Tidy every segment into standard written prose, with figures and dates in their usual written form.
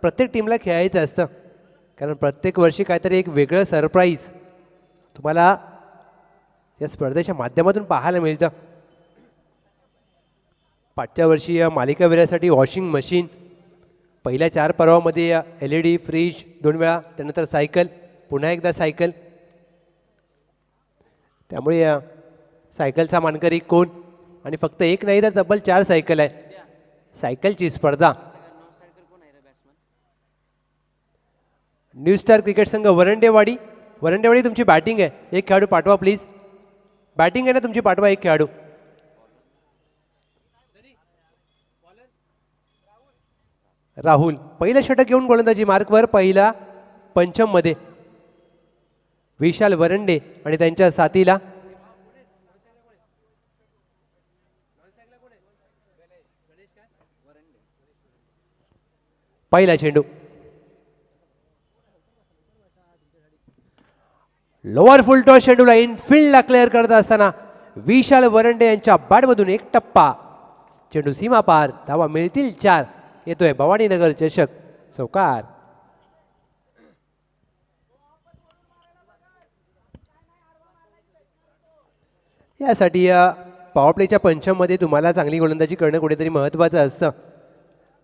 प्रत्येक टीमला खेळायचं असतं, कारण प्रत्येक वर्षी काहीतरी एक वेगळं सरप्राईज तुम्हाला या स्पर्धेच्या माध्यमातून पाहायला मिळतं. पाठच्या वर्षी या मालिकावीरासाठी वॉशिंग मशीन, पहिल्या 4 पर्वामध्ये LED फ्रीज 2 वेळा, त्यानंतर सायकल, पुन्हा एकदा सायकल. त्यामुळे या सायकलचा मानकरी कोण, आणि फक्त एक नाही तर तब्बल 4 सायकल आहे. सायकलची स्पर्धा. न्यू स्टार क्रिकेट संघ वरंडेवाडी. वरंडेवाडी तुमची बॅटिंग आहे, एक खेळाडू पाठवा प्लीज. बॅटिंग आहे ना तुमची, पाठवा एक खेळाडू. राहुल पहिलं षटक घेऊन गोलंदाजी मार्कवर, पहिला पंचम मध्ये. विशाल वरंडे आणि त्यांच्या साथीला पहिला चेंडू. लोअर फुलटॉस चेंडूला इनफिल्डला क्लिअर करत असताना विशाल वरंडे यांच्या बॅटमधून एक टप्पा. चेंडू सीमा पार, धावा मिळतील 4. येतोय भवानीनगर चषक चौकार. यासाठी या पॉवर प्लेच्या पंचममध्ये तुम्हाला चांगली गोलंदाजी करणं कुठेतरी महत्त्वाचं असतं,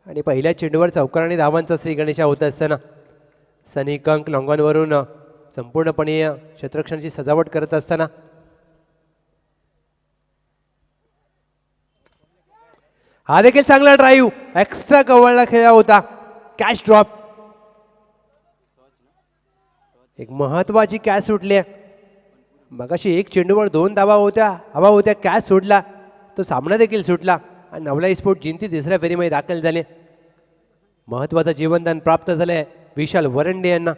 आणि पहिल्या चेंडूवर चौकार आणि धावांचा श्रीगणेशा होत असताना सनी कंक लॉंगॉनवरून संपूर्णपणे क्षेत्ररक्षणाची सजावट करत असताना हा देखील चांगला ड्राईव्ह, एक्स्ट्रा कव्हरला खेळला होता. कॅच ड्रॉप, एक महत्वाची कॅच सुटली. मगाशी एक चेंडूवर 2 धावा हवा होत्या, कॅच सोडला, तो सामना देखील सुटला आणि नवलाई स्पोर्ट जिंती तिसऱ्या फेरीमध्ये दाखल झाले. महत्वाचं जीवनदान प्राप्त झालंय विशाल वरंडे यांना.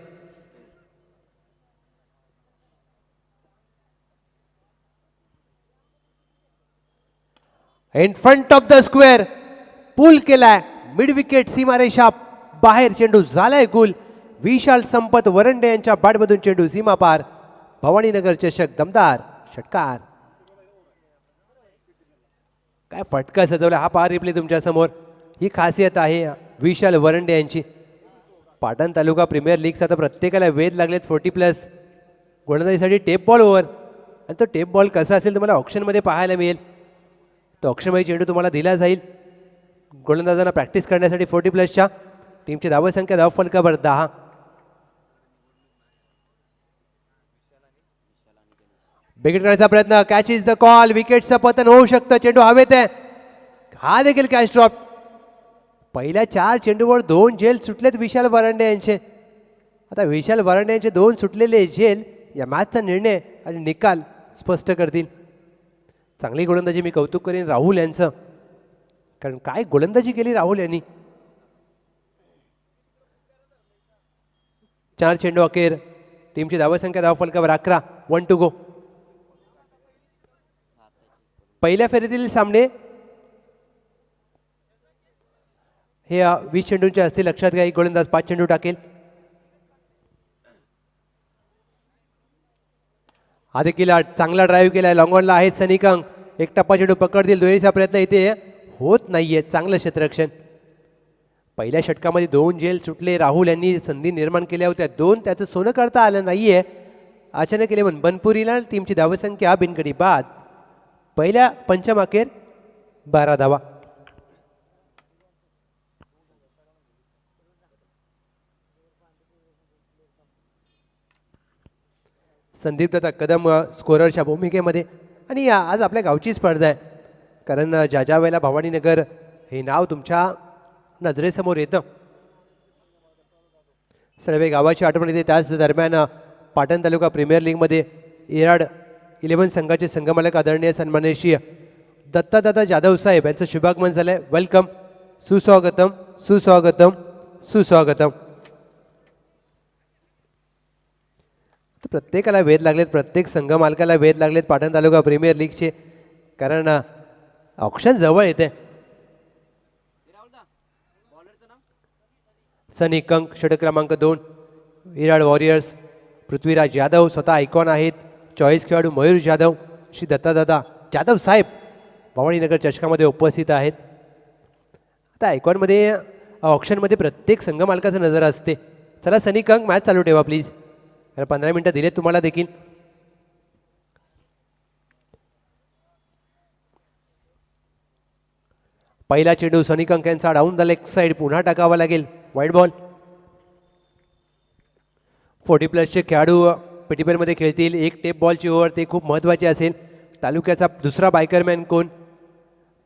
In front of the square pull केलाय, मिड विकेट सीमारेषा बाहेर, चेंडू झालाय गुल. विशाल संपत वरंडे यांच्या बॅटमधून चेंडू सीमा पार. भवानीनगर चषक दमदार षटकार. काय फटका सजवला, हा पार रिप्ले तुमच्या समोर. ही खासियत आहे विशाल वरंडे यांची. पाटण तालुका प्रीमियर लीगचा तर प्रत्येकाला वेध लागलेत 40+ गोलंदाजीसाठी. टेप बॉल ओव्हर, आणि तो टेप बॉल कसा असेल तुम्हाला ऑप्शनमध्ये पाहायला मिळेल. तो ऑप्शनमध्ये चेंडू तुम्हाला दिला जाईल गोलंदाजांना प्रॅक्टिस करण्यासाठी. 40+च्या टीमची धावसंख्या धावफलकावर 10. विकेट करण्याचा प्रयत्न, कॅच इज द कॉल. विकेटचं पतन होऊ शकतं, चेंडू हवेत आहे, हा देखील कॅच ड्रॉप. पहिल्या 4 चेंडूवर 2 झेल सुटलेत विशाल वरंडे यांचे. आता विशाल वरंडे यांचे 2 सुटलेले झेल या मॅचचा निर्णय आणि निकाल स्पष्ट करतील. चांगली गोलंदाजी, मी कौतुक करीन राहुल यांचं, कारण काय गोलंदाजी केली राहुल यांनी. 4 चेंडू अखेर, टीमची धावसंख्या धावफलकावर 11. 1 to go. पहिल्या फेरीतील सामने हे 20 चेंडूंचे असतील, लक्षात घ्या. एक गोलंदाज 5 चेंडू टाकेल. हा देखील चांगला ड्राईव्ह केलाय, लॉंगॉनला आहेत सनी कंक. एक टप्पा चेंडू पकडतील, दुहेरीचा प्रयत्न इथे होत नाहीये. चांगलं क्षेत्ररक्षण. पहिल्या षटकामध्ये 2 झेल सुटले, राहुल यांनी संधी निर्माण केल्या होत्या 2, त्याचं सोनं करता आलं नाहीये. अचानक 11 बनपुरीला. टीमची धावसंख्या बिनगडी बाद. पहिल्या पंचम अखेर 12 धावा. संदीप दत्ता कदम स्कोररच्या भूमिकेमध्ये. आणि आज आपल्या गावची स्पर्धा आहे, कारण ज्या वेळेला भवानीनगर हे नाव तुमच्या नजरेसमोर येतं, सर्व गावाची आठवण येते. त्याच दरम्यान पाटण तालुका प्रीमियर लीगमध्ये एराड 11 संघाचे संघमालक आदरणीय सन्माननीय दत्ता जाधव साहेब यांचं शुभागमन झालंय. वेलकम, सुस्वागतम, सुस्वागतम, सुस्वागतम. प्रत्येकाला वेध लागलेत, प्रत्येक संघ मालकाला वेध लागलेत पाटण तालुका प्रीमियर लीगचे, कारण ऑप्शन जवळ येते. सनी कंक षटक क्रमांक 2, विराट वॉरियर्स. पृथ्वीराज यादव स्वतः आयकॉन आहेत. चॉईस खेळाडू मयूर जाधव, श्री दत्ता जाधव साहेब भवानीनगर चषकामध्ये उपस्थित आहेत. आता आयकॉनमध्ये ऑप्शनमध्ये प्रत्येक संघ मालकाचं नजर असते. चला सनी कंक मॅच चालू ठेवा प्लीज, कारण 15 मिनिटं दिलेत तुम्हाला देखील. पहिला चेंडू सनी कंक यांचा डाऊन द लेग साईड, पुन्हा टाकावा लागेल. वाईट बॉल. 40+ खेळाडू पेटीपेलमध्ये खेळतील. एक टेप बॉलची ओव्हर, ते खूप महत्त्वाची असेल. तालुक्याचा दुसरा बायकरमॅन कोण,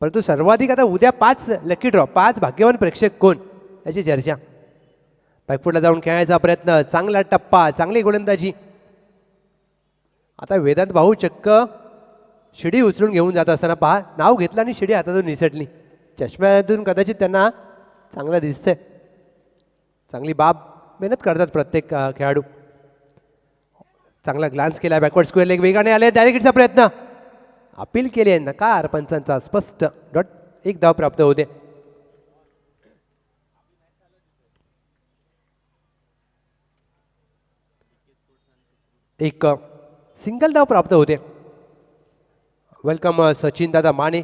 परंतु सर्वाधिक आता उद्या 5 लकी ड्रॉ, 5 भाग्यवान प्रेक्षक कोण याची चर्चा. बॅकफुटला जाऊन खेळायचा प्रयत्न, चांगला टप्पा, चांगली गोलंदाजी. आता वेदांत भाऊ चक्क शिडी उचलून घेऊन जात असताना पहा, नाव घेतलं आणि शिडी हातातून निसटली. चष्म्यातून कदाचित त्यांना चांगलं दिसतंय. चांगली बाब मेहनत करतात प्रत्येक खेळाडू. चांगला ग्लान्स केला, बॅकवर्ड स्क्वेअर लेग वेगाने आले. डायरेक्टचा प्रयत्न, अपील केली आहे, नकार पंचांचा. स्पष्ट डॉट, 1 धाव प्राप्त होते. एक सिंगल धाव प्राप्त होते. वेलकम सचिन दादा माने,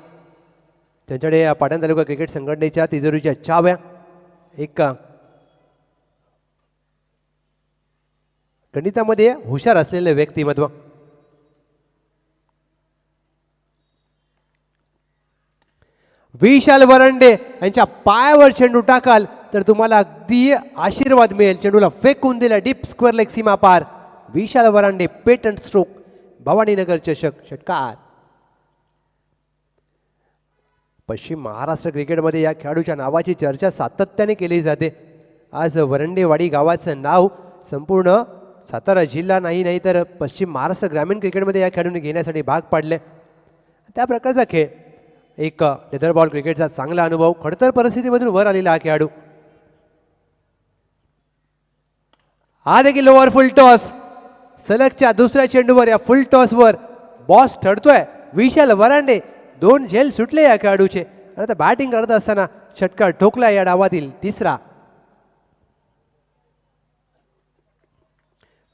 त्यांच्याकडे पाटण तालुका क्रिकेट संघटनेच्या तिजोरीच्या चाव्या. एक गणितामध्ये हुशार असलेले व्यक्तिमत्व. विशाल वरंडे यांच्या पायावर चेंडू टाकाल तर तुम्हाला अगदी आशीर्वाद मिळेल. चेंडूला फेकून दिला डीप स्क्वेअर लेग सीमा पार. विशाल वरांडे पेटंट स्ट्रोक, भवानीनगर चषक षटकार. पश्चिम महाराष्ट्र क्रिकेटमध्ये या खेळाडूच्या नावाची चर्चा सातत्याने केली जाते. आज वरंडेवाडी गावाचं नाव संपूर्ण सातारा जिल्हा नाही तर पश्चिम महाराष्ट्र ग्रामीण क्रिकेटमध्ये या खेळाडूने घेण्यासाठी भाग पाडले. त्या प्रकारचा खेळ, एक लेदर बॉल क्रिकेटचा चांगला अनुभव. खडतर परिस्थितीमधून वर आलेला हा खेळाडू. हा देखील लोअर फुल टॉस. सलगच्या दुसऱ्या चेंडूवर या फुल टॉसवर बॉस ठरतोय. विशाल वरांडे, 2 झेल सुटले या खेळाडूचे. आता बॅटिंग करत असताना षटकार ठोकला या डावातील तिसरा.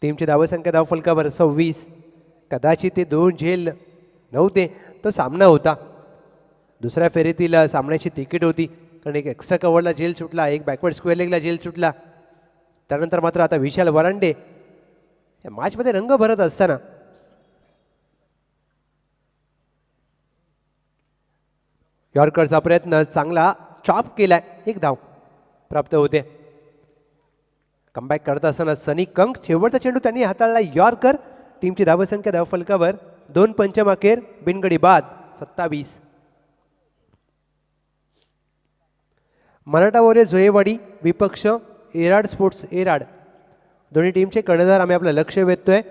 टीमची धावसंख्या धावफलकावर 26. कदाचित ते 2 झेल नव्हते, तो सामना होता. दुसऱ्या फेरीतील सामन्याची तिकीट होती, कारण एक एक्स्ट्रा कव्हरला झेल सुटला, एक बॅकवर्ड स्क्वेअर लेगला झेल सुटला. त्यानंतर मात्र आता विशाल वरांडे या मॅचमध्ये रंग भरत असताना यॉर्करचा प्रयत्न, चांगला चॉप केलाय, 1 धाव प्राप्त होते. कमबॅक करत असताना सनी कंक, शेवटचा चेंडू त्यांनी हाताळला यॉर्कर. टीमची धावसंख्या धावफलकावर 2 पंचम अखेर, बिनगडी बाद 27. मराठा वॉरियर जोहेवाडी विपक्ष एराड स्पोर्ट्स एराड, दोन्ही टीमचे कर्णधार आम्ही आपलं लक्ष वेधतोय.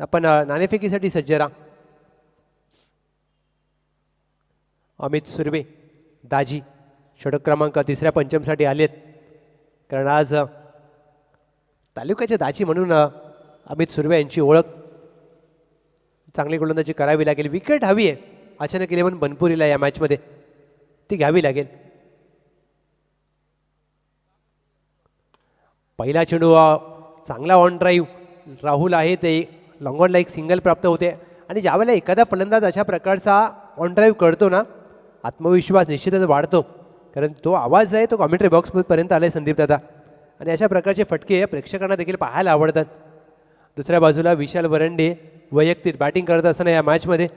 आपण नाणेफेकीसाठी सज्ज राहा. अमित सुर्वे दाजी षटक क्रमांक 3ऱ्या पंचमसाठी आलेत, कारण आज तालुक्याचे दाजी म्हणून अमित सुर्वे यांची ओळख. चांगली गोलंदाजी करावी लागेल. विकेट हवी आहे अचानक 11 बनपुरीला या मॅचमध्ये, ती घ्यावी लागेल. पहिला चेंडू चांगला ऑन ड्राईव्ह राहुल आहे, ते लॉंग ऑनला एक सिंगल प्राप्त होते. आणि ज्यावेळेला एखादा फलंदाज अशा प्रकारचा ऑन ड्राईव्ह करतो ना, आत्मविश्वास निश्चितच वाढतो, कारण तो आवाज आहे तो कॉमेंट्री बॉक्सपर्यंत आलाय संदीप दादा. आणि अशा प्रकारचे फटके प्रेक्षकांना देखील पाहायला आवडतात. दुसऱ्या बाजूला विशाल वरंडे वैयक्तिक बॅटिंग करत असताना या मॅचमध्ये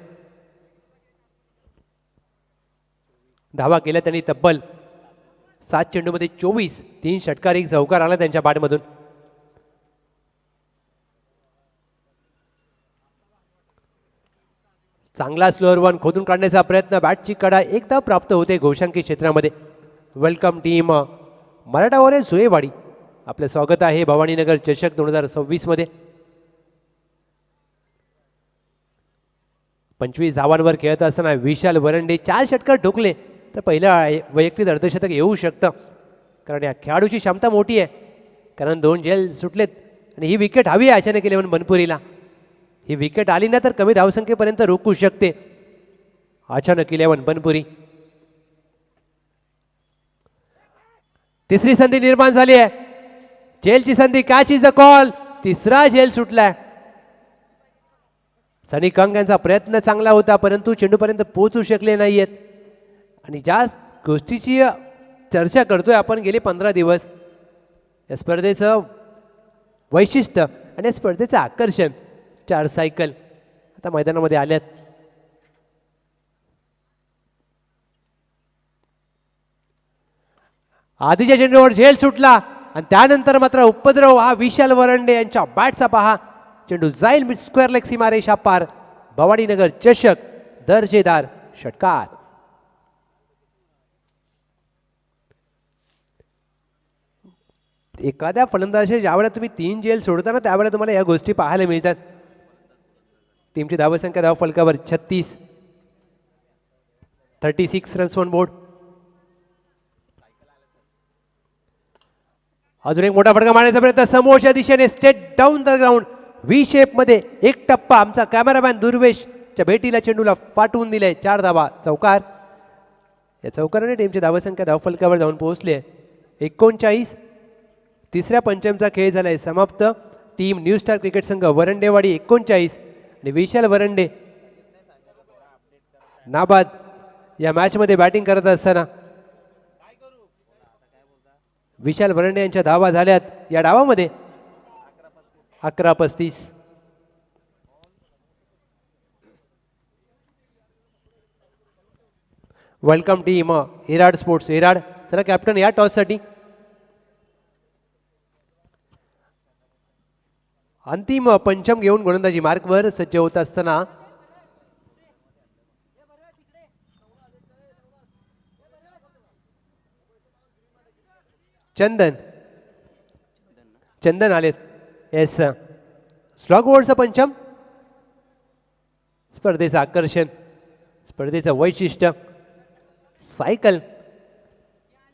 धावा केल्या त्यांनी. तब्बल 7 चेंडूमध्ये 24, 3 षटकार, 1 चौकार आला त्यांच्या बॅटमधून. चांगला स्लोअर वन खोदून काढण्याचा प्रयत्न, बॅटची कडा, 1 धाव प्राप्त होते घोषांकी क्षेत्रामध्ये. वेलकम टीम मराठा वॉरियर जोहेवाडी, आपलं स्वागत आहे भवानीनगर चषक 2026 मध्ये. 25 धावांवर खेळत असताना विशाल वरंडे 4 षटकार ठोकले तर पहिला वैयक्तिक अर्धशतक येऊ शकतं, कारण या खेळाडूची क्षमता मोठी आहे. कारण 2 झेल सुटलेत आणि ही विकेट हवी आहे अचानक 11 बनपुरीला. ही विकेट आली ना तर कमी धावसंख्येपर्यंत रोखू शकते. अचानक 11 बनपुरी. तिसरी संधी निर्माण झाली आहे, झेलची संधी. Catch is the call. तिसरा झेल सुटलाय. सनी कंक यांचा प्रयत्न चांगला होता, परंतु चेंडूपर्यंत पोहोचू शकले नाहीयेत. आणि ज्या गोष्टीची चर्चा करतोय आपण गेले 15 दिवस. या स्पर्धेचं वैशिष्ट्य आणि या स्पर्धेचं आकर्षण 4 सायकल आता मैदानामध्ये आल्यात. आधीच्या चेंडूवर झेल सुटला आणि त्यानंतर मात्र उपद्रव हा विशाल वरंडे यांच्या बॅटचा पहा. चेंडू जाईल मिड स्क्वेअर लेग सीमारेषा पार. भवानीनगर चषक दर्जेदार षटकार. एखाद्या फलंदाजी ज्यावेळेला तुम्ही 3 झेल सोडता ना त्यावेळेला तुम्हाला या गोष्टी पाहायला मिळतात. टीमची धावसंख्या धाव फलकावर 36 रन्स ऑन बोर्ड. अजून एक मोठा फटका मारण्याचा प्रयत्न समोरच्या दिशेने state down the ground V shape मध्ये एक टप्पा. आमचा कॅमेरामॅन दुर्वेशच्या भेटीला चेंडूला फाटवून दिले. 4 धावा चौकार. या चौकाराने टीमची धावसंख्या धाव फलकावर जाऊन पोहोचली आहे 39. तिसऱ्या पंचमचा खेळ झालाय समाप्त. टीम न्यू स्टार क्रिकेट संघ वरंडेवाडी 39 आणि विशाल वरंडे नाबाद या मॅच मध्ये बॅटिंग करत असताना विशाल वरंडे यांच्या धावा झाल्यात. या डावामध्ये 11-35. Welcome team Erad sports Erad. चला कॅप्टन या टॉस साठी. अंतिम पंचम घेऊन गोलंदाजी मार्कवर सज्ज होत असताना चंदन आलेत. येस स्लॉग ओव्हरचं पंचम. स्पर्धेचं आकर्षण, स्पर्धेचं वैशिष्ट्य सायकल.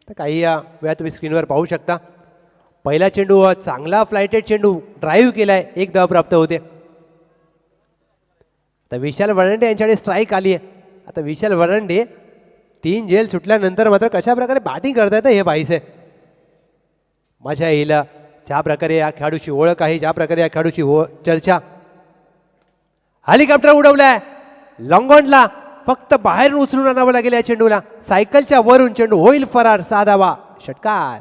तर काही वेळा तुम्ही स्क्रीनवर पाहू शकता. पहिला चेंडू चांगला फ्लायटेड चेंडू ड्राईव्ह केलाय. 1 धाव प्राप्त होते. तर विशाल वरंडे यांच्याकडे स्ट्राईक आली आहे. आता विशाल वरंडे 3 झेल सुटल्यानंतर मात्र कशा प्रकारे बॅटिंग करतायत हे पाहिजे. मजा येईल. ज्या प्रकारे या खेळाडूची ओळख आहे, ज्या प्रकारे या खेळाडूची चर्चा. हेलिकॉप्टर उडवलाय लॉंगॉनला. फक्त बाहेरून उचलून आणावं लागेल या चेंडूला. सायकलच्या वरून चेंडू होईल फरार. 6 धावा षटकार.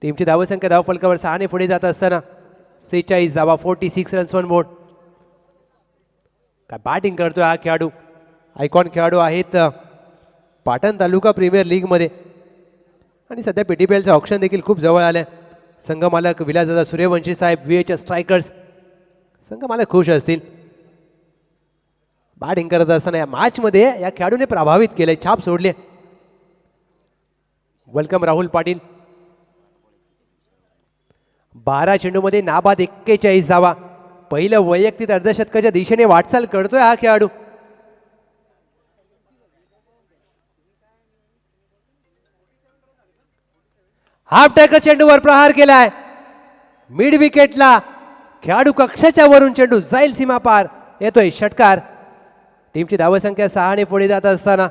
टीमची धावसंख्या धाव फलकावर 6 ने पुढे जात असताना 46 धावा 46 रन्स ऑन बोर्ड. काय बॅटिंग करतोय हा खेळाडू. आयकॉन खेळाडू आहेत पाटण तालुका प्रीमियर लीग मध्ये आणि सध्या PTPLचं ऑप्शन देखील खूप जवळ आलं. संघमालक विलासदादा सूर्यवंशी साहेब VHS स्ट्रायकर्स संघमालक खुश असतील. बॅटिंग करत असताना या मॅच मध्ये या खेळाडूने प्रभावित केले, छाप सोडले. वेलकम राहुल पाटील. 12 चेंडूमध्ये नाबाद 41 धावा. पहिलं वैयक्तिक अर्धशतकाच्या दिशेने वाटचाल करतोय हा खेळाडू. हाफ टॅकर चेंडूवर प्रहार केलाय मिड विकेटला. खेळाडू कक्षाच्या वरून चेंडू जाईल सीमा पार. येतोय षटकार. टीमची धावसंख्या 6 ने पुढे जात असताना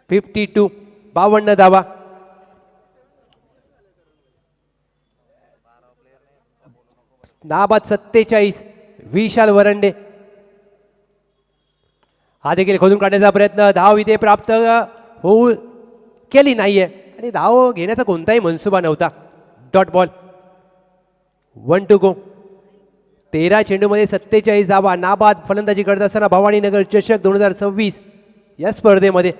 52 धावा. नाबाद 47 विशाल वरंडे. हा देखील खोदून काढण्याचा प्रयत्न. धाव इथे प्राप्त होऊ केली नाहीये आणि धाव घेण्याचा कोणताही मनसुबा नव्हता. Dot ball. 1 to go. 13 चेंडूमध्ये 47 धावा. नाबाद फलंदाजी करत असताना भवानीनगर चषक 2026 या स्पर्धेमध्ये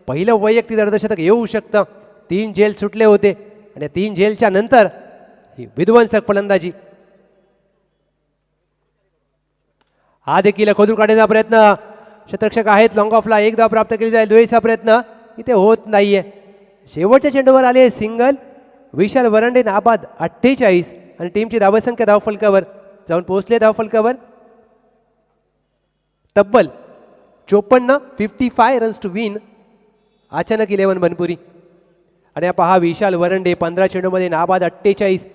पहिलं वैयक्तिक अर्धशतक येऊ शकतं. 3 झेल सुटले होते आणि 3 झेलच्या नंतर ही विध्वंसक फलंदाजी. हा देखील खोदून काढण्याचा प्रयत्न. शतरक्षक आहेत लॉंग ऑफला. 1 धाव प्राप्त केली जाईल. दुहेरीचा प्रयत्न इथे होत नाहीये. शेवटच्या चेंडूवर आले सिंगल. विशाल वरंडे नाबाद 48 आणि टीमची धावसंख्या धाव फलकावर जाऊन पोहोचले. धाव फलकावर तब्बल 55 रन्स टू विन. अचानक 11 बनपुरी. आणि पहा विशाल वरंडे 15 चेंडूमध्ये नाबाद 48,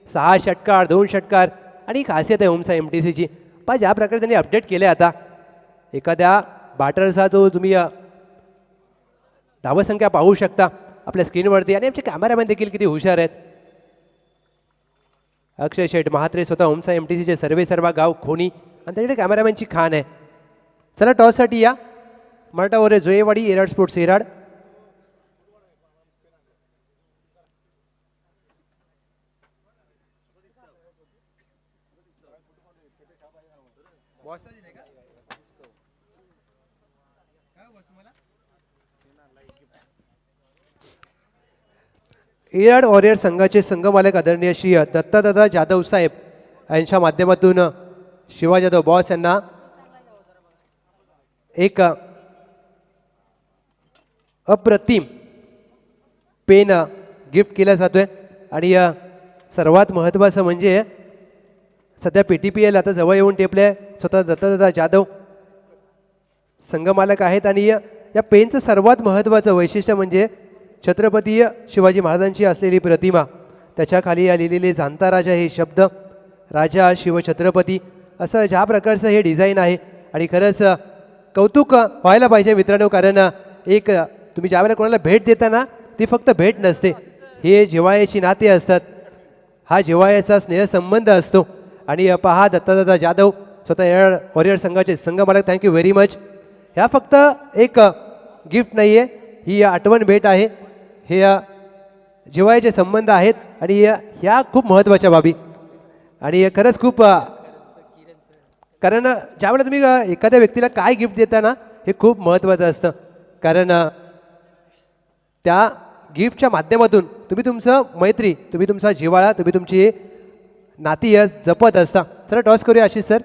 6 षटकार 2 षटकार आणि खासियत आहे ओमसा MTCची. पण ज्या प्रकारे त्यांनी अपडेट केले आता एखाद्या बॅटरचा जो तुम्ही धावसंख्या पाहू शकता आपल्या स्क्रीनवरती. आणि आमचे कॅमेरामॅन देखील किती हुशार आहेत. अक्षय शेठ महात्रे स्वतः ओमसा MTCचे सर्वे सर्वा गाव खोनी आणि त्याच्याकडे कॅमेरामॅनची खाण आहे. चला टॉससाठी या. मराठा वरे जोयेवाडी एराड स्पोर्ट्स एराड. एराड वॉरियर संघाचे संघमालक आदरणीय श्री दत्तादादा जाधव साहेब यांच्या माध्यमातून शिवा जाधव बॉस यांना एक अप्रतिम पेन गिफ्ट केला जातोय. आणि सर्वात महत्त्वाचं म्हणजे सध्या PTPL आता जवळ येऊन टेपले. स्वतः दत्तादादा जाधव संघमालक आहेत आणि या पेनचं सर्वात महत्त्वाचं वैशिष्ट्य म्हणजे छत्रपती शिवाजी महाराजांची असलेली प्रतिमा, त्याच्या खाली लिहिलेले जाणता राजा हे शब्द, राजा शिवछत्रपती असं ज्या प्रकारचं हे डिझाईन आहे. आणि खरंच कौतुक व्हायला पाहिजे मित्रांनो, कारण एक तुम्ही ज्यावेळेला कोणाला भेट देता ती फक्त भेट नसते, हे जिव्हाळ्याची नाते असतात, हा जिव्हाळ्याचा स्नेहसंबंध असतो. आणि पहा दत्तादादा जाधव स्वतः एराड वॉरियर संघाचे संघमालक, थँक्यू व्हेरी मच. ह्या फक्त एक गिफ्ट नाही आहे, ही आठवण भेट आहे, हे जिव्हाळ्याचे संबंध आहेत आणि ह्या खूप महत्त्वाच्या बाबी. आणि खरंच खूप, कारण ज्यावेळेला तुम्ही एखाद्या व्यक्तीला काय गिफ्ट देता ना हे खूप महत्त्वाचं असतं, कारण त्या गिफ्टच्या माध्यमातून तुम्ही तुमचं मैत्री, तुम्ही तुमचा जिव्हाळा, तुम्ही तुमची नाती जपत असता. चला टॉस करूया आशिष सर.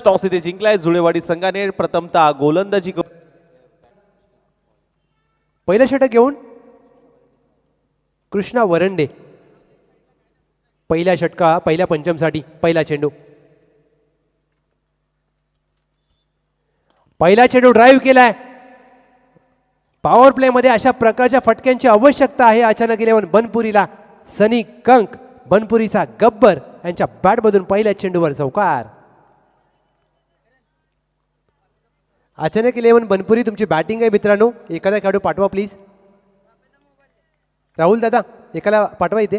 टॉस इथे जिंकलाय जुळेवाडी संघाने. प्रथमतः गोलंदाजी पहिलं षटक घेऊन कृष्णा वरंडे पहिल्या पंचमसाठी पहिला चेंडू. पहिला चेंडू ड्राईव्ह केलाय. पॉवर प्ले मध्ये अशा प्रकारच्या फटक्यांची आवश्यकता आहे अचानक 11 बनपुरीला. सनी कंक बनपुरीचा गब्बर यांच्या बॅटमधून पहिल्या चेंडूवर चौकार. अचानक 11 बनपुरी तुमची बॅटिंग आहे मित्रांनो, एखादा खेळाडू पाठवा प्लीज. राहुल दादा एकाला पाठवा इथे.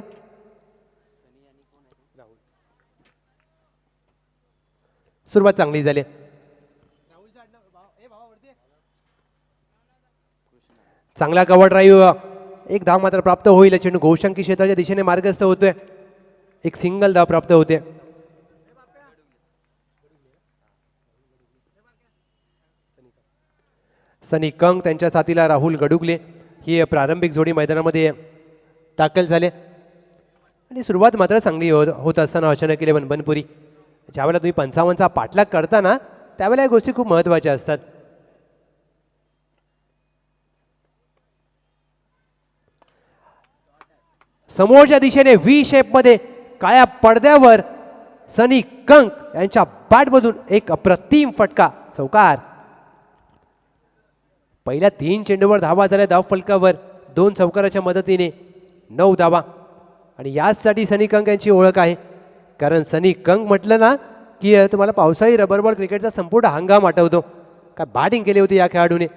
सुरुवात चांगली झाली. चांगला कव्हर ड्राईव्ह, एक धाव मात्र प्राप्त होईल. चेंडू घोषांकी क्षेत्राच्या दिशेने मार्गस्थ होतोय, एक सिंगल धाव प्राप्त होते. सनी कंक त्यांच्या साथीला राहुल गडुगले ही प्रारंभिक जोडी मैदानामध्ये दाखल झाले. आणि सुरुवात मात्र चांगली होत असताना अचानक 11 बनपुरी, ज्यावेळेला तुम्ही 55चा पाठलाग करता ना त्यावेळेला या गोष्टी खूप महत्त्वाच्या असतात. समोरच्या दिशेने व्ही शेप मध्ये काळ्या पडद्यावर सनी कंक यांच्या बॅटमधून एक अप्रतिम फटका, चौकार. पहिल्या 3 चेंडूवर धावा झाल्या धाव फलकावर, 2 चौकाराच्या मदतीने 9 धावा. आणि याचसाठी सनी कंक यांची ओळख आहे, कारण सनी कंक म्हटलं ना की तुम्हाला पावसाळी रबर बॉल क्रिकेटचा संपूर्ण हंगाम आठवतो. काय बॅटिंग केली होती या खेळाडूने.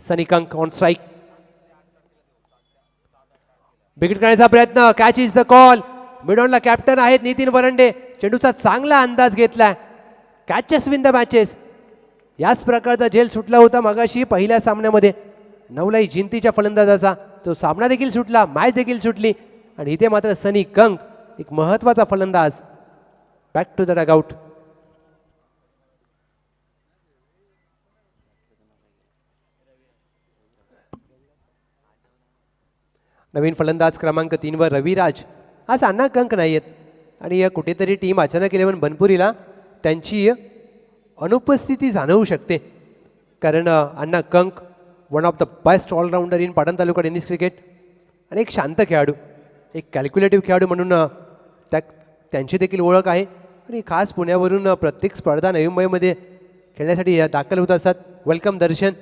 Sunny Kank on strike. Wicket काढण्याचा प्रयत्न, कॅच इज द कॉल. मिडॉनला कॅप्टन आहेत नितीन वरंडे, चेंडूचा चांगला अंदाज घेतलाय. कॅचेस विन द मॅचेस, याच प्रकारचा झेल सुटला होता मगाशी पहिल्या सामन्यामध्ये नवलाई जिंतीच्या फलंदाजाचा. तो सामना देखील सुटला, मॅच देखील सुटली. आणि इथे मात्र सनी कंक एक महत्त्वाचा फलंदाज, बॅक टू द डगआउट. नवीन फलंदाज क्रमांक 3 वर रविराज. आज अण्णा कंक नाही आहेत आणि कुठेतरी टीम अचानक 11 बनपुरीला त्यांची अनुपस्थिती जाणवू शकते, कारण Anna Kank one of the best allrounder in Patan taluka tennis cricket आणि एक शांत खेळाडू, एक कॅल्क्युलेटिव्ह खेळाडू म्हणून त्यांची देखील ओळख आहे. आणि खास पुण्यावरून प्रत्येक स्पर्धा नवी मुंबईमध्ये खेळण्यासाठी दाखल होत असतात. वेलकम दर्शन.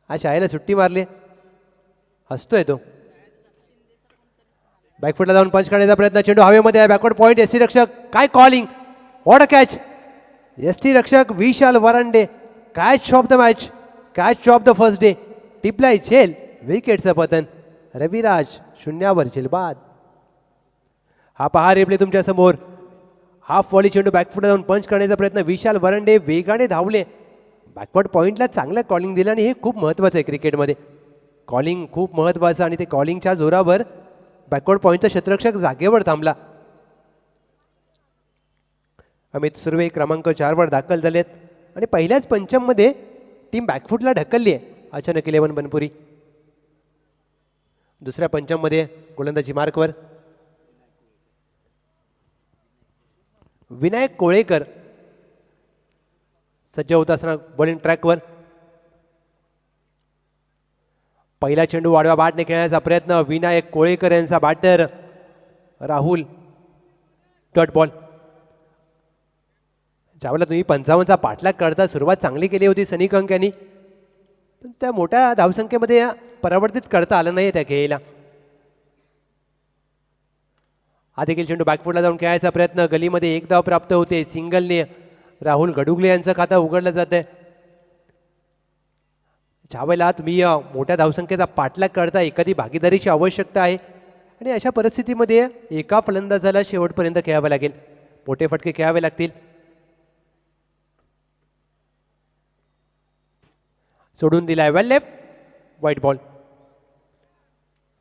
आज शाळेला सुट्टी मारली, हसतोय तो. बॅकफुटला जाऊन पंच करण्याचा प्रयत्न, चेंडू हवेमध्ये आहे, बॅकवर्ड पॉईंट. एसटी रक्षक काय calling, what a catch. ST Rakshak Vishal Varande catch of the match, catch of the first day. टिपला झेल, विकेटचं पतन. रविराज शून्यावर झेलबाद. हा पहा रिप्ले तुमच्या समोर. हाफ वॉली चेंडू बॅकफुटला जाऊन पंच करण्याचा प्रयत्न, विशाल वरांडे वेगाने धावले, बॅकवर्ड पॉईंटला चांगलं कॉलिंग दिलं आणि हे खूप महत्त्वाचं आहे क्रिकेटमध्ये. कॉलिंग खूप महत्त्वाचं आणि ते कॉलिंगच्या जोरावर बॅकवर्ड पॉईंटचा क्षेत्ररक्षक जागेवर थांबला. अमित सुर्वे क्रमांक 4 वर दाखल झालेत आणि पहिल्याच पंचममध्ये टीम बॅकफुटला ढकलली आहे अचानक 11 बनपुरी. दुसऱ्या पंचममध्ये गोलंदाजी मार्कवर विनायक कोळेकर सज्ज होत असताना बॉलिंग ट्रॅकवर. पहिला चेंडू वाडवा बॅटने खेळण्याचा प्रयत्न, विनायक कोळेकर यांचा बॅटर राहुल. Dot ball. ज्यावेळेला तुम्ही 55चा पाठलाग करता, सुरुवात चांगली केली होती सनी कंक यांनी, पण त्या मोठ्या धावसंख्येमध्ये परावर्तित करता आलं नाही त्या खेळीला. हा देखील चेंडू बॅकफुटला जाऊन खेळायचा प्रयत्न, गलीमध्ये एक धाव प्राप्त होते. सिंगलने राहुल गडुगले यांचं खातं उघडलं जातंय. ज्यावेळेला तुम्ही मोठ्या धावसंख्येचा पाठलाग करता, एखादी भागीदारीची आवश्यकता आहे आणि अशा परिस्थितीमध्ये एका फलंदाजाला शेवटपर्यंत खेळावं लागेल, मोठे फटके खेळावे लागतील. सोडून दिलाय वेल लेफ्ट, व्हाईट बॉल.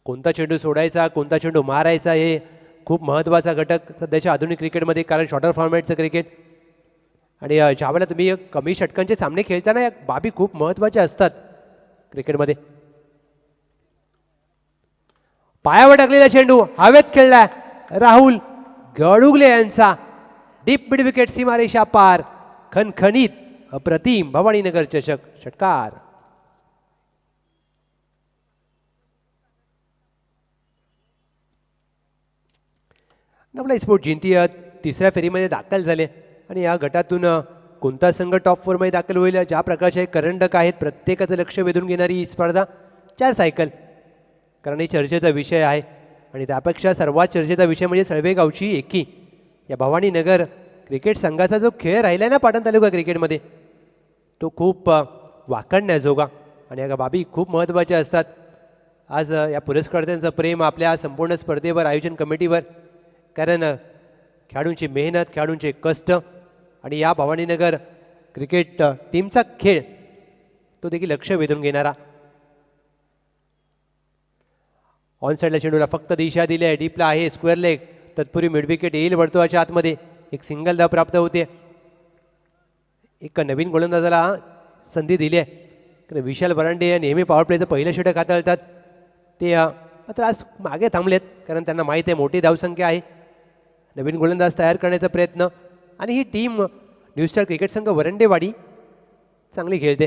कोणता चेंडू सोडायचा, कोणता चेंडू मारायचा, हे खूप महत्त्वाचा घटक सध्याच्या आधुनिक क्रिकेटमध्ये, कारण शॉर्टर फॉर्मॅटचं क्रिकेट आणि ज्यावेळेला तुम्ही कमी षटकांचे सामने खेळताना या बाबी खूप महत्त्वाच्या असतात क्रिकेटमध्ये. पायावर टाकलेला चेंडू हवेत खेळलाय, राहुल गडुगले यांचा डीप मिड विकेट, सीमारेषा पार. खणखणीत अप्रतिम भवानीनगर चषक षटकार. नवला स्पोर्ट जिंती तिसऱ्या फेरीमध्ये दाखल झाले आणि या गटातून कोणता संघ टॉप 4 मध्ये दाखल होईल, ज्या प्रकारचे करंडक आहेत, प्रत्येकाचं लक्ष वेधून घेणारी ही स्पर्धा 4 सायकल, कारण ही चर्चेचा विषय आहे. आणि त्यापेक्षा सर्वात चर्चेचा विषय म्हणजे सळवेगावची एकी. या भवानीनगर क्रिकेट संघाचा जो खेळ राहिला ना पाटण तालुका क्रिकेटमध्ये, तो खूप वाखाणण्याजोगा आणि या बाबी खूप महत्त्वाच्या असतात. आज या पुरस्कर्त्यांचं प्रेम आपल्या संपूर्ण स्पर्धेवर, आयोजन कमिटीवर, कारण खेळाडूंची मेहनत, खेळाडूंचे कष्ट आणि या भवानीनगर क्रिकेट टीमचा खेळ तो देखील लक्ष वेधून घेणारा. ऑन साईडला चेंडूला फक्त दिशा दिली आहे, डीपला आहे, स्क्वेअर लेग. तत्पूर्वी मिड विकेट येईल वर्तुळाच्या आतमध्ये, एक सिंगल धाव प्राप्त होते. एक नवीन गोलंदाजाला संधी दिली आहे. विशाल वरांडे नेहमी पॉवर प्लेचं पहिलं षटक हाताळतात, ते मात्र आज मागे थांबलेत, कारण त्यांना माहीत आहे मोठी धावसंख्या आहे. नवीन गोलंदाज तयार करण्याचा प्रयत्न आणि ही टीम न्यू स्टार क्रिकेट संघ वरंडेवाडी चांगली खेळते.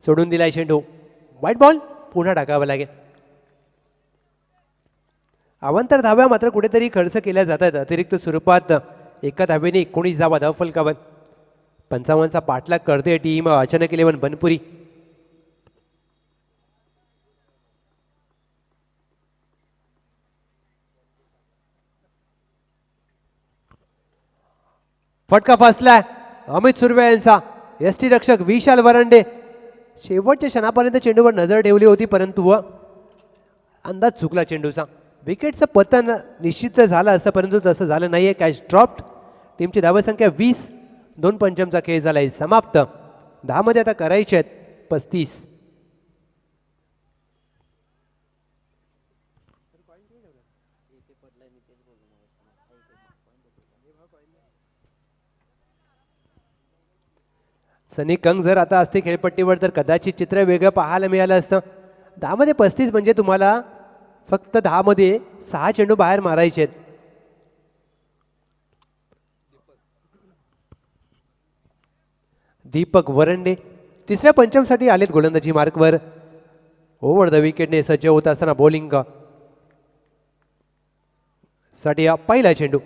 सोडून दिलाय चेंडू, व्हाईट बॉल, पुन्हा टाकावं लागेल. अवांतर धाव्या मात्र कुठेतरी खर्च केल्या जातात अतिरिक्त स्वरूपात. एका धावेने 19 धावा धावफलकावर. 55चा पाठलाग करते टीम अचानक 11 बनपुरी. फटका फसलाय अमित सुर्वे यांचा. एसटी रक्षक विशाल वरांडे शेवटच्या क्षणापर्यंत चेंडूवर नजर ठेवली होती, परंतु अंदाज चुकला चेंडूचा. विकेटचं पतन निश्चित झालं असतं, परंतु तसं झालं नाहीये. Catch dropped. टीमची धावसंख्या 20, 2 पंचमचा खेळ झालाय समाप्त. 10 मध्ये आता करायचे आहेत 35. सनी कंग जर आता असते खेळपट्टीवर तर कदाचित चित्र वेगळं पाहायला मिळालं असतं. 10 मध्ये 35 म्हणजे तुम्हाला फक्त 10 मध्ये 6 चेंडू बाहेर मारायचे आहेत. दीपक वरंडे तिसऱ्या पंचमसाठी आलेत गोलंदाजी मार्कवर. ओव्हर द विकेटने सज्ज होत असताना बॉलिंग साठी पहिला चेंडू.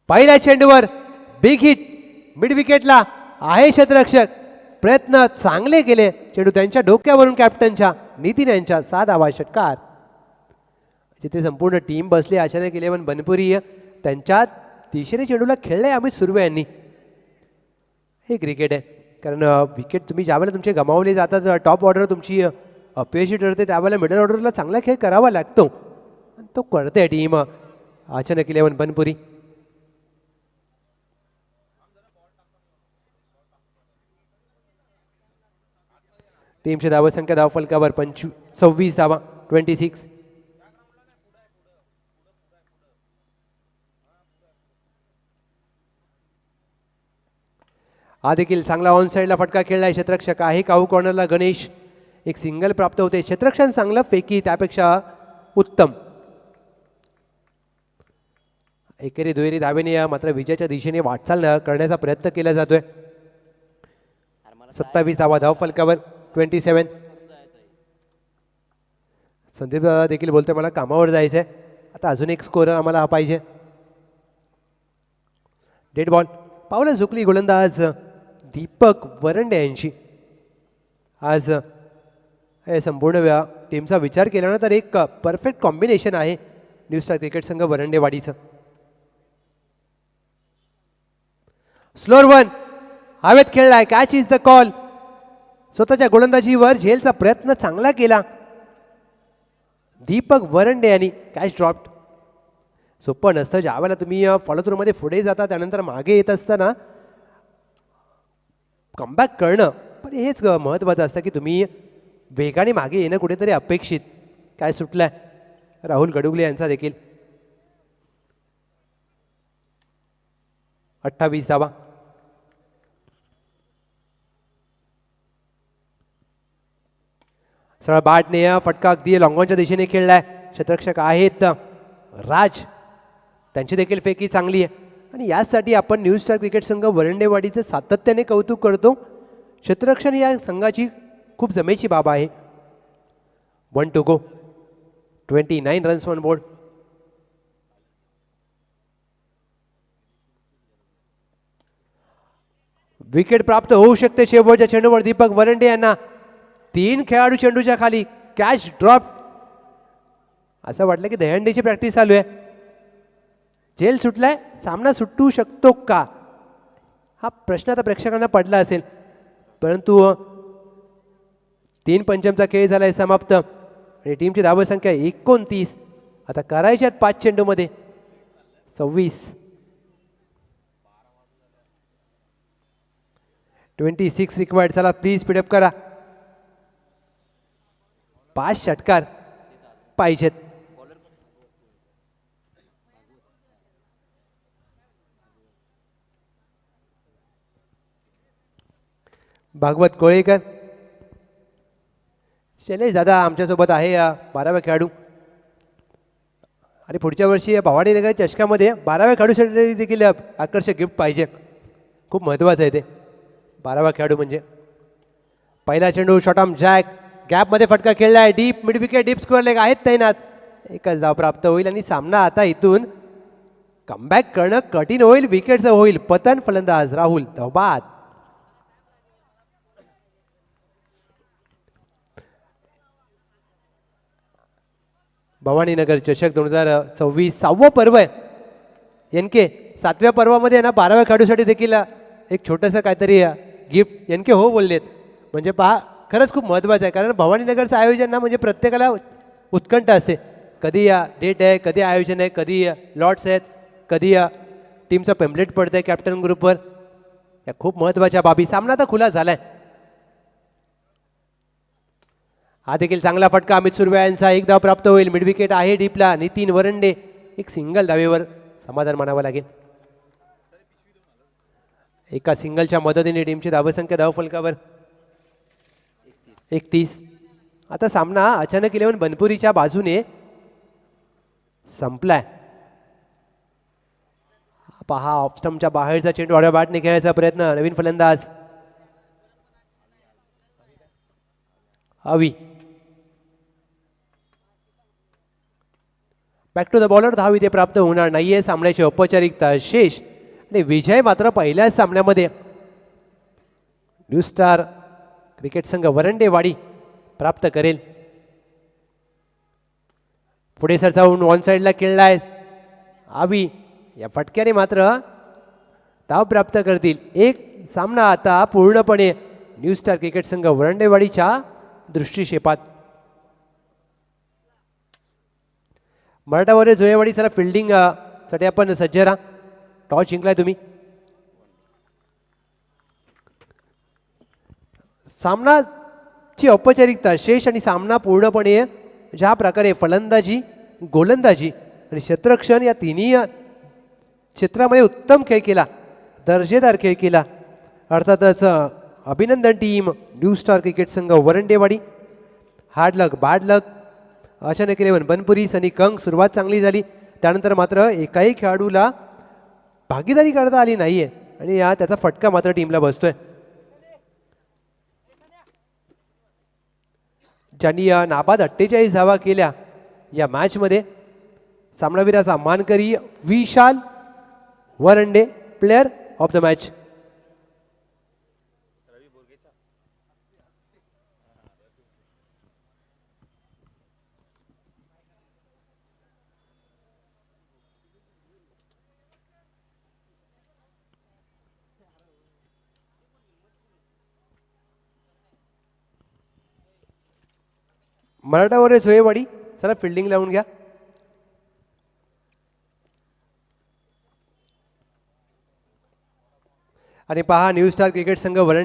पहिल्या चेंडूवर बिग हिट मिड विकेटला आहे क्षेत्ररक्षक. प्रयत्न चांगले केले, चेंडू त्यांच्या डोक्यावरून कॅप्टनच्या नितीन यांच्या 6 धावा षटकार. जिथे संपूर्ण टीम बसली अचानक 11 बनपुरी त्यांच्या दिशेने चेंडूला खेळले अमित सुर्वे यांनी. हे क्रिकेट आहे, कारण विकेट तुम्ही ज्यावेळेला तुमचे गमावले जातात, टॉप ऑर्डर तुमची अपयशी ठरते, त्यावेळेला मिडल ऑर्डरला चांगला खेळ करावा लागतो आणि तो करते टीम. अचानक 11 बनपुरी. टीमची धावसंख्या धावफलकावर 26 धावा 26. हा देखील चांगला ऑन साईडला फटका खेळलाय क्षेत्ररक्षक आहे. काहू कॉर्नरला गणेश. एक सिंगल प्राप्त होते. क्षेत्ररक्षण चांगलं फेकी त्यापेक्षा उत्तम. एकेरी दुहेरी धावेने मात्र विजयाच्या दिशेने वाटचाल करण्याचा प्रयत्न केला जातोय. 27 धावा धावफलकावर 27. संदीप दादा देखील बोलतोय मला कामावर जायचंय, आता अजून एक स्कोरर आम्हाला हा पाहिजे. Dead ball. पावलं झुकली गोलंदाज दीपक वरंडे यांची. आज हे संपूर्ण टीमचा विचार केला ना तर एक परफेक्ट कॉम्बिनेशन आहे न्यू स्टार क्रिकेट संघ वरंडेवाडीचं. स्लोअर वन हवेत खेळलाय. Catch is the call. स्वतःच्या गोलंदाजीवर झेलचा प्रयत्न चांगला केला दीपक वरंडे यांनी. Catch dropped. सोपं नसतं ज्यावेळेला तुम्ही फॉलो थ्रू मध्ये पुढे जाता त्यानंतर मागे येत असताना कमबॅक करणं, पण हेच महत्त्वाचं असतं की तुम्ही वेगाने मागे येणं कुठेतरी अपेक्षित. काय सुटलाय राहुल गडुगले यांचा देखील. 28 धावा. सरळ बाटने फटका अगदी लॉंगॉनच्या दिशेने खेळलाय. क्षेत्ररक्षक आहेत राज, त्यांची देखील फेकी चांगली आहे आणि यासाठी आपण न्यू स्टार क्रिकेट संघ वरंडेवाडीचं सातत्याने कौतुक करतो. क्षेत्ररक्षण या संघाची खूप जमेची बाब आहे. 1 to go. 29 runs on board. Wicket प्राप्त होऊ शकते शेवटच्या चेंडूवर दीपक वरंडे यांना. 3 खेळाडू चेंडूच्या खाली. Catch drop. असं वाटलं की दहीहंडीची प्रॅक्टिस चालू आहे. झेल सुटलाय, सामना सुटू शकतो का हा प्रश्न आता प्रेक्षकांना पडला असेल, परंतु 3 पंचमचा खेळ झालाय समाप्त आणि टीमची धावसंख्या 29. आता करायच्यात 5 चेंडूमध्ये 26. 26 रिक्वायर्ड. चला प्लीज स्पीडअप करा. 5 षटकार पाहिजेत. भागवत कोळेकर. शैलेश दादा आमच्यासोबत आहे 12व्या खेळाडू आणि पुढच्या वर्षी भवानी नगर चषकामध्ये 12व्या खेळाडूसाठी देखील आकर्षक गिफ्ट पाहिजे. खूप महत्त्वाचं आहे ते 12वा खेळाडू म्हणजे. पहिला चेंडू शॉटम जॅक. गॅपमध्ये फटका खेळला आहे. Deep mid wicket. Deep score leg आहेत तैनात. एकच धाव प्राप्त होईल आणि सामना आता इथून कमबॅक करणं कठीण होईल. विकेटचं होईल पतन. फलंदाज राहुल धावबाद. भवानीनगर चषक 2026 6वं पर्व आहे. एनके 7व्या पर्वामध्ये ना 12व्या खेळाडूसाठी देखील एक छोटंसं काहीतरी गिफ्ट एनके हो बोललेत. म्हणजे पहा खरंच खूप महत्त्वाचं आहे, कारण भवानीनगरचं आयोजन ना म्हणजे प्रत्येकाला उत्कंठ असते. कधी डेट आहे, कधी आयोजन आहे, कधी लॉट्स आहेत, कधी टीमचं पेम्पलेट पडतं आहे कॅप्टन ग्रुपवर. या खूप महत्त्वाच्या बाबी. सामना आता खुला झालाय. हा देखील चांगला फटका अमित सुर्वे यांचा. 1 धाव प्राप्त होईल. मिड विकेट आहे डीपला. नितीन वरंडे एक सिंगल धावेवर समाधान मानावं लागेल. एका सिंगलच्या मदतीने टीमची धावसंख्या धावफलकावर 31. आता सामना अचानक 11 बनपुरीच्या बाजूने संपलाय. पहा ऑफस्टमच्या बाहेरचा चेंडू आडव्या बॅटने खेळायचा प्रयत्न. नवीन फलंदाज अवी. बॅक टू द बॉलर, धाव इथे प्राप्त होणार नाहीये. सामन्याची औपचारिकता शेष आणि विजय मात्र पहिल्याच सामन्यामध्ये न्यू स्टार क्रिकेट संघ वरंडेवाडी प्राप्त करेल. पुढे सरसावून ऑन साईडला खेळलाय आवी, या फटक्याने मात्र धाव प्राप्त करतील. एक सामना आता पूर्णपणे न्यू स्टार क्रिकेट संघ वरंडेवाडीच्या दृष्टिक्षेपात. मराठावर जोयेवाडी, चला फिल्डिंग साठी आपण सज्ज राहा. टॉस जिंकलाय तुम्ही. सामनाची औपचारिकता शेष आणि सामना पूर्णपणे ज्या प्रकारे फलंदाजी, गोलंदाजी आणि क्षेत्ररक्षण या तिन्ही क्षेत्रामध्ये उत्तम खेळ केला, दर्जेदार खेळ केला. अर्थातच अभिनंदन टीम न्यू स्टार क्रिकेट संघ वरंडेवाडी. हार्ड लक, बॅड लक, अचानक 11 बनपुरी, सनी कंग. सुरुवात चांगली झाली, त्यानंतर मात्र एकाही खेळाडूला भागीदारी करता आली नाहीये आणि त्याचा फटका मात्र टीमला बसतोय. ज्यांनी नाबाद 48 धावा केल्या या मॅचमध्ये, सामनावीराचा मानकरी विशाल वरंडे, प्लेअर ऑफ द मॅच. मराठावर झोयेवाडी, चला फिल्डिंग लावून घ्या. आणि पहा न्यू स्टार क्रिकेट संघ वरंडे